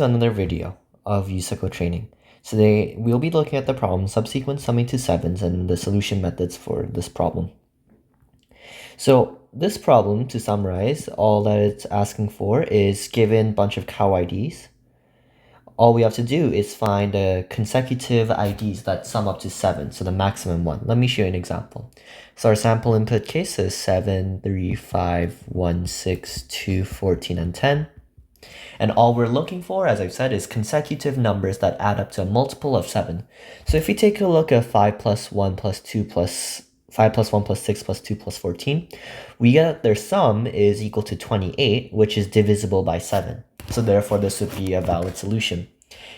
to another video of USACO training. Today, we'll be looking at the problem subsequence summing to sevens and the solution methods for this problem. So this problem, to summarize, all that it's asking for is given a bunch of cow IDs. All we have to do is find the consecutive IDs that sum up to 7, so the maximum one. Let me show you an example. So our sample input case is 7, 3, 5, 1, 6, 2, 14, and 10. And all we're looking for, as I've said, is consecutive numbers that add up to a multiple of 7. So if we take a look at 5 plus 1 plus 2 plus 5 plus 1 plus 6 plus 2 plus 14, we get that their sum is equal to 28, which is divisible by 7. So therefore, this would be a valid solution.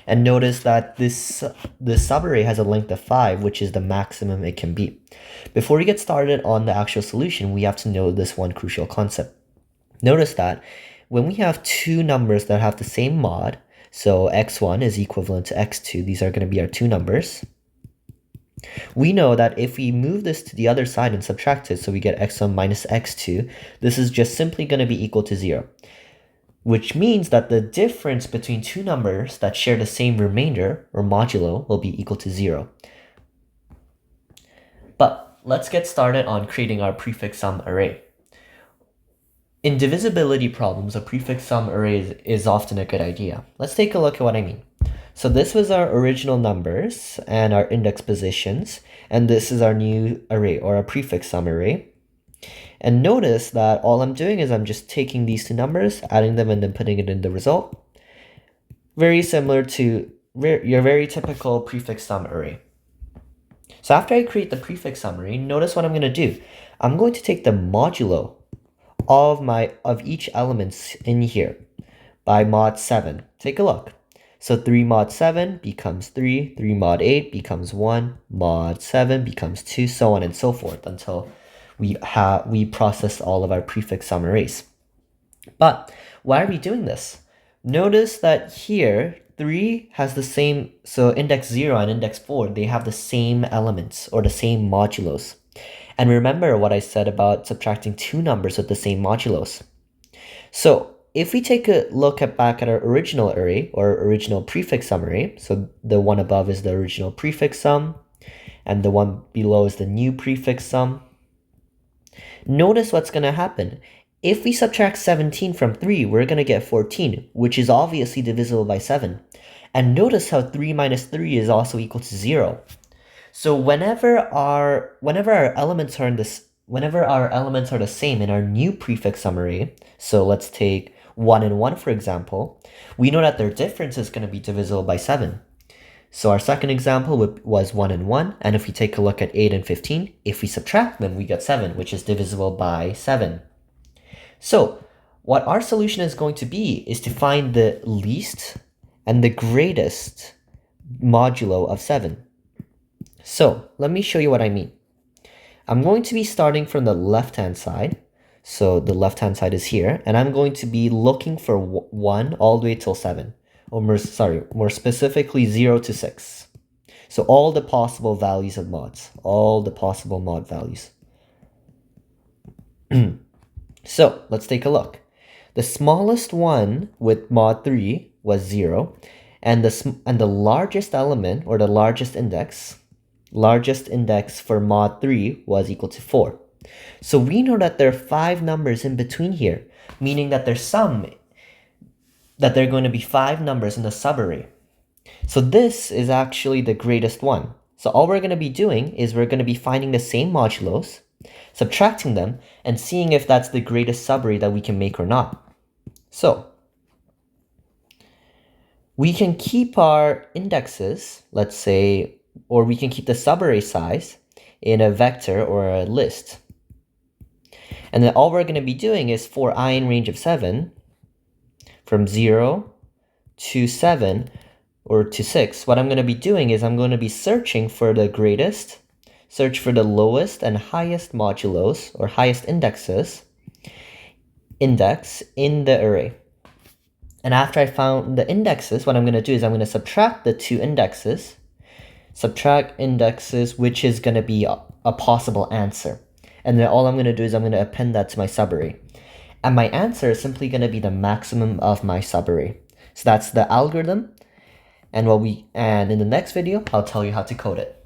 And notice that this subarray has a length of 5, which is the maximum it can be. Before we get started on the actual solution, we have to know this one crucial concept. Notice that when we have two numbers that have the same mod, so x1 is equivalent to x2, these are going to be our two numbers. We know that if we move this to the other side and subtract it, so we get x1 minus x2, this is just simply going to be equal to 0. Which means that the difference between two numbers that share the same remainder, or modulo, will be equal to 0. But let's get started on creating our prefix sum array. In divisibility problems, a prefix sum array is often a good idea. Let's take a look at what I mean. So this was our original numbers and our index positions, and this is our new array, or a prefix sum array. And notice that all I'm doing is I'm just taking these two numbers, adding them, and then putting it in the result. Very similar to your very typical prefix sum array. So after I create the prefix sum array, notice what I'm going to do. I'm going to take the modulo of each elements in here by mod 7. Take a look. So 3 mod 7 becomes 3, 3 mod 8 becomes 1, mod 7 becomes 2, so on and so forth until we process all of our prefix sum arrays. But why are we doing this? Notice that here 3 has the same, so index 0 and index 4, they have the same elements or the same modulos. And remember what I said about subtracting two numbers with the same modulos. So if we take a look back at our original array or original prefix sum array, so the one above is the original prefix sum, and the one below is the new prefix sum. Notice what's going to happen. If we subtract 17 from 3, we're going to get 14, which is obviously divisible by 7. And notice how 3 minus 3 is also equal to 0. So whenever our elements are the same in our new prefix sum array, so let's take 1 and 1 for example, we know that their difference is going to be divisible by 7. So our second example was 1 and 1, and if we take a look at 8 and 15, if we subtract them, we get 7, which is divisible by 7. So what our solution is going to be is to find the least and the greatest modulo of 7. So let me show you what I mean. I'm going to be starting from the left-hand side. So the left-hand side is here, and I'm going to be looking for 1 all the way till 7. Or more specifically 0 to 6. So all the possible values of mods, all the possible mod values. So let's take a look. The smallest one with mod 3 was 0, and the largest element, or the largest index for mod 3 was equal to 4. So we know that there are 5 numbers in between here, meaning that their sum, that there are going to be 5 numbers in the subarray. So this is actually the greatest one. So all we're going to be doing is we're going to be finding the same modulos, subtracting them, and seeing if that's the greatest subarray that we can make or not. So we can keep our indexes, let's say, or we can keep the subarray size in a vector or a list. And then all we're going to be doing is for I in range of 7, from 0 to 7 or to 6, what I'm going to be doing is I'm going to be searching for the greatest, search for the lowest and highest modulos or highest index in the array. And after I found the indexes, what I'm going to do is I'm going to subtract the two indexes, which is going to be a possible answer. And then all I'm going to do is I'm going to append that to my subarray. And my answer is simply going to be the maximum of my subarray. So that's the algorithm. And in the next video, I'll tell you how to code it.